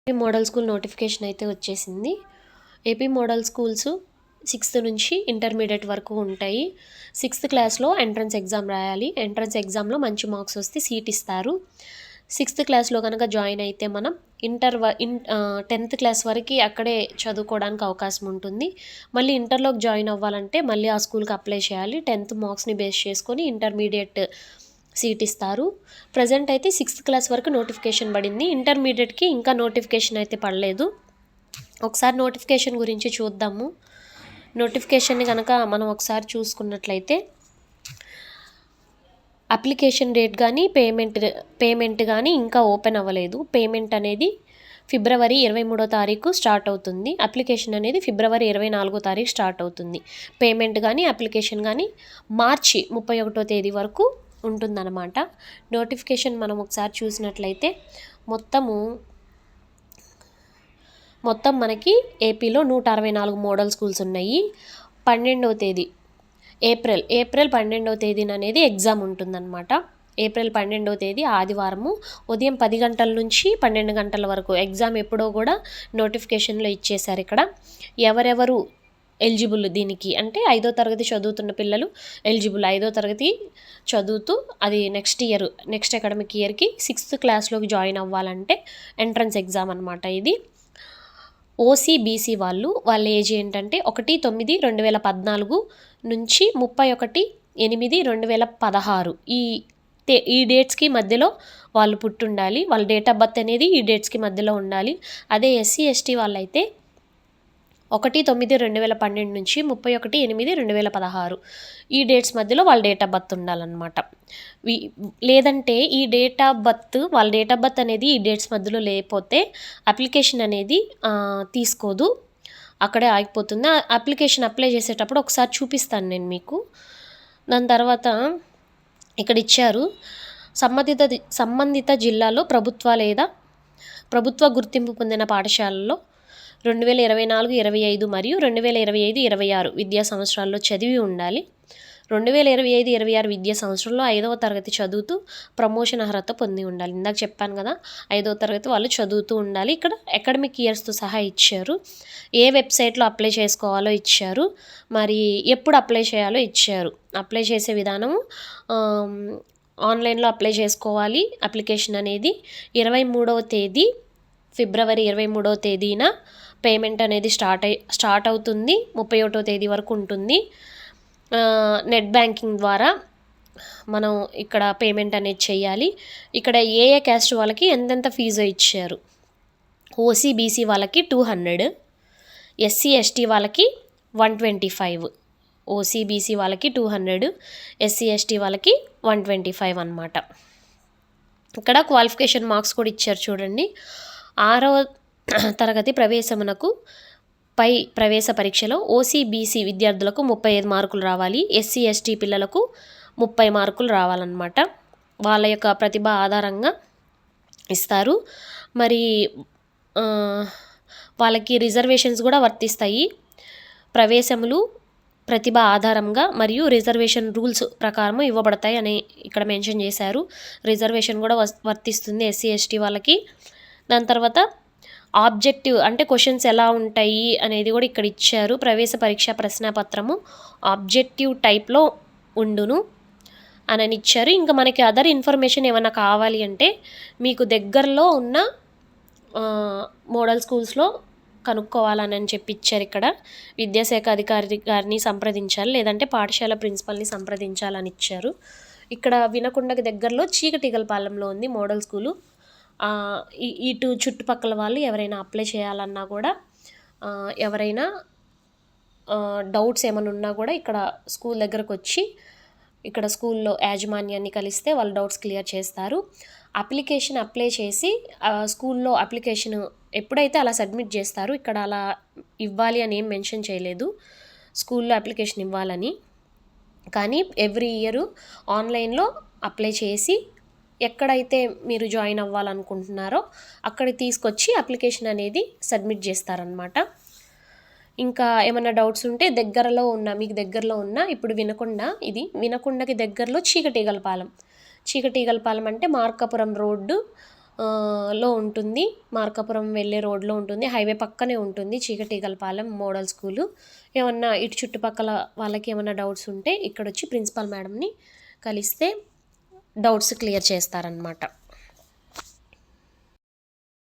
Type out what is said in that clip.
AP model school notification అయితే వచ్చేసింది. AP model schools 6th నుంచి ఇంటర్మీడియట్ వరకు ఉంటాయి. 6th క్లాస్లో ఎంట్రన్స్ ఎగ్జామ్ రాయాలి. ఎంట్రన్స్ ఎగ్జామ్లో మంచి మార్క్స్ వస్తే సీట్ ఇస్తారు. 6th క్లాస్లో కనుక జాయిన్ అయితే మనం 10th క్లాస్ వరకు అక్కడే చదువుకోవడానికి అవకాశం ఉంటుంది. మళ్ళీ ఇంటర్లోకి జాయిన్ అవ్వాలంటే మళ్ళీ ఆ స్కూల్కి అప్లై చేయాలి. 10th మార్క్స్ని బేస్ చేసుకొని ఇంటర్మీడియట్ సీట్ ఇస్తారు. ప్రజెంట్ అయితే 6th క్లాస్ వరకు నోటిఫికేషన్ పడింది. ఇంటర్మీడియట్కి ఇంకా నోటిఫికేషన్ అయితే పడలేదు. ఒకసారి నోటిఫికేషన్ గురించి చూద్దాము. నోటిఫికేషన్ని కనుక మనం ఒకసారి చూసుకున్నట్లయితే అప్లికేషన్ డేట్ కానీ పేమెంట్ కానీ ఇంకా ఓపెన్ అవ్వలేదు. పేమెంట్ అనేది ఫిబ్రవరి 23వ తారీఖు స్టార్ట్ అవుతుంది. అప్లికేషన్ అనేది ఫిబ్రవరి 24వ తారీఖు స్టార్ట్ అవుతుంది. పేమెంట్ కానీ అప్లికేషన్ కానీ మార్చి 31వ తేదీ వరకు ఉంటుందన్నమాట. నోటిఫికేషన్ మనం ఒకసారి చూసినట్లయితే మొత్తం మనకి ఏపీలో 164 మోడల్ స్కూల్స్ ఉన్నాయి. 12వ తేదీ ఏప్రిల్ 12వ తేదీన అనేది ఎగ్జామ్ ఉంటుందన్నమాట. ఏప్రిల్ 12వ తేదీ ఆదివారము ఉదయం 10 గంటల నుంచి 12 గంటల వరకు ఎగ్జామ్ ఎప్పుడో కూడా నోటిఫికేషన్లో ఇచ్చేశారు. ఇక్కడ ఎవరెవరు ఎలిజిబుల్ దీనికి అంటే 5వ తరగతి చదువుతున్న పిల్లలు ఎలిజిబుల్. 5వ తరగతి చదువుతూ అది నెక్స్ట్ అకాడమిక్ ఇయర్కి 6th క్లాస్లోకి జాయిన్ అవ్వాలంటే ఎంట్రన్స్ ఎగ్జామ్ అనమాట ఇది. ఓసీబీసీ వాళ్ళ ఏజ్ ఏంటంటే 1/9/2014 నుంచి 31/8/2016 ఈ డేట్స్కి మధ్యలో వాళ్ళు పుట్టుండాలి. వాళ్ళ డేట్ ఆఫ్ బర్త్ అనేది ఈ డేట్స్కి మధ్యలో ఉండాలి. అదే ఎస్సీ ఎస్టీ వాళ్ళైతే 1/9/2012 నుంచి 31/8/2016 ఈ డేట్స్ మధ్యలో వాళ్ళ డేట్ ఆఫ్ బర్త్ ఉండాలన్నమాట. లేదంటే ఈ డేట్ ఆఫ్ బర్త్ అనేది ఈ డేట్స్ మధ్యలో లేకపోతే అప్లికేషన్ అనేది తీసుకోదు, అక్కడే ఆగిపోతుంది. అప్లికేషన్ అప్లై చేసేటప్పుడు ఒకసారి చూపిస్తాను నేను మీకు. దాని తర్వాత ఇక్కడ ఇచ్చారు సంబంధిత జిల్లాలో ప్రభుత్వ లేదా ప్రభుత్వ గుర్తింపు పొందిన పాఠశాలల్లో 2024-25 మరియు 2025-26 విద్యా సంవత్సరాల్లో చదివి ఉండాలి. 2025-26 విద్యా సంవత్సరంలో 5వ తరగతి చదువుతూ ప్రమోషన్ అర్హత పొంది ఉండాలి. ఇందాక చెప్పాను కదా, 5వ తరగతి వాళ్ళు చదువుతూ ఉండాలి. ఇక్కడ అకాడమిక్ ఇయర్స్తో సహా ఇచ్చారు. ఏ వెబ్సైట్లో అప్లై చేసుకోవాలో ఇచ్చారు, మరి ఎప్పుడు అప్లై చేయాలో ఇచ్చారు. అప్లై చేసే విధానము ఆన్లైన్లో అప్లై చేసుకోవాలి. అప్లికేషన్ అనేది ఫిబ్రవరి 23వ తేదీన పేమెంట్ అనేది స్టార్ట్ అవుతుంది. 31వ తేదీ వరకు ఉంటుంది. నెట్ బ్యాంకింగ్ ద్వారా మనం ఇక్కడ పేమెంట్ అనేది చేయాలి. ఇక్కడ ఏ క్యాస్ట్ వాళ్ళకి ఎంతెంత ఫీజు ఇచ్చారు. ఓసీబీసీ వాళ్ళకి 200, ఎస్సీ ఎస్టీ వాళ్ళకి 125. ఓసీబీసీ వాళ్ళకి 200, ఎస్సీ ఎస్టీ వాళ్ళకి 125 అన్నమాట. ఇక్కడ క్వాలిఫికేషన్ మార్క్స్ కూడా ఇచ్చారు చూడండి. 6వ తరగతి ప్రవేశమునకు పై ప్రవేశ పరీక్షలో ఓసీబీసీ విద్యార్థులకు 35 మార్కులు రావాలి. ఎస్సీ ఎస్టీ పిల్లలకు 30 మార్కులు రావాలన్నమాట. వాళ్ళ యొక్క ప్రతిభ ఆధారంగా ఇస్తారు. మరి వాళ్ళకి రిజర్వేషన్స్ కూడా వర్తిస్తాయి. ప్రవేశములు ప్రతిభ ఆధారంగా మరియు రిజర్వేషన్ రూల్స్ ప్రకారం ఇవ్వబడతాయి అని ఇక్కడ మెన్షన్ చేశారు. రిజర్వేషన్ కూడా వర్తిస్తుంది ఎస్సీ ఎస్టీ వాళ్ళకి. దాని తర్వాత ఆబ్జెక్టివ్ అంటే క్వశ్చన్స్ ఎలా ఉంటాయి అనేది కూడా ఇక్కడ ఇచ్చారు. ప్రవేశ పరీక్ష ప్రశ్నపత్రము ఆబ్జెక్టివ్ టైప్లో ఉండును అని ఇచ్చారు. ఇంకా మనకి అదర్ ఇన్ఫర్మేషన్ ఏమైనా కావాలి అంటే మీకు దగ్గరలో ఉన్న మోడల్ స్కూల్స్లో కనుక్కోవాలని చెప్పి ఇచ్చారు. ఇక్కడ విద్యాశాఖ అధికారి గారిని సంప్రదించాలి, లేదంటే పాఠశాల ప్రిన్సిపల్ని సంప్రదించాలని ఇచ్చారు. ఇక్కడ వినకొండకి దగ్గరలో చీకటిగలపాలెంలో ఉంది మోడల్ స్కూలు. ఇటు చుట్టుపక్కల వాళ్ళు ఎవరైనా అప్లై చేయాలన్నా కూడా, ఎవరైనా డౌట్స్ ఏమైనా ఉన్నా కూడా ఇక్కడ స్కూల్ దగ్గరకు వచ్చి ఇక్కడ స్కూల్లో యాజమాన్యాన్ని కలిస్తే వాళ్ళు డౌట్స్ క్లియర్ చేస్తారు. అప్లికేషన్ అప్లై చేసి స్కూల్లో అప్లికేషన్ ఎప్పుడైతే అలా సబ్మిట్ చేస్తారు, ఇక్కడ అలా ఇవ్వాలి అని ఏం మెన్షన్ చేయలేదు స్కూల్లో అప్లికేషన్ ఇవ్వాలని. కానీ ఎవ్రీ ఇయర్ ఆన్లైన్లో అప్లై చేసి ఎక్కడైతే మీరు జాయిన్ అవ్వాలనుకుంటున్నారో అక్కడికి తీసుకొచ్చి అప్లికేషన్ అనేది సబ్మిట్ చేస్తారనమాట. ఇంకా ఏమైనా డౌట్స్ ఉంటే మీకు దగ్గరలో ఉన్న ఇప్పుడు వినకొండకి దగ్గరలో చీకటిగలపాలెం అంటే మార్కాపురం రోడ్డు లో ఉంటుంది. మార్కాపురం వెళ్ళే రోడ్లో ఉంటుంది. హైవే పక్కనే ఉంటుంది చీకటిగలపాలెం మోడల్ స్కూలు. ఏమన్నా ఇటు చుట్టుపక్కల వాళ్ళకి ఏమన్నా డౌట్స్ ఉంటే ఇక్కడొచ్చి ప్రిన్సిపల్ మేడంని కలిస్తే డౌట్స్ క్లియర్ చేస్తారనమాట.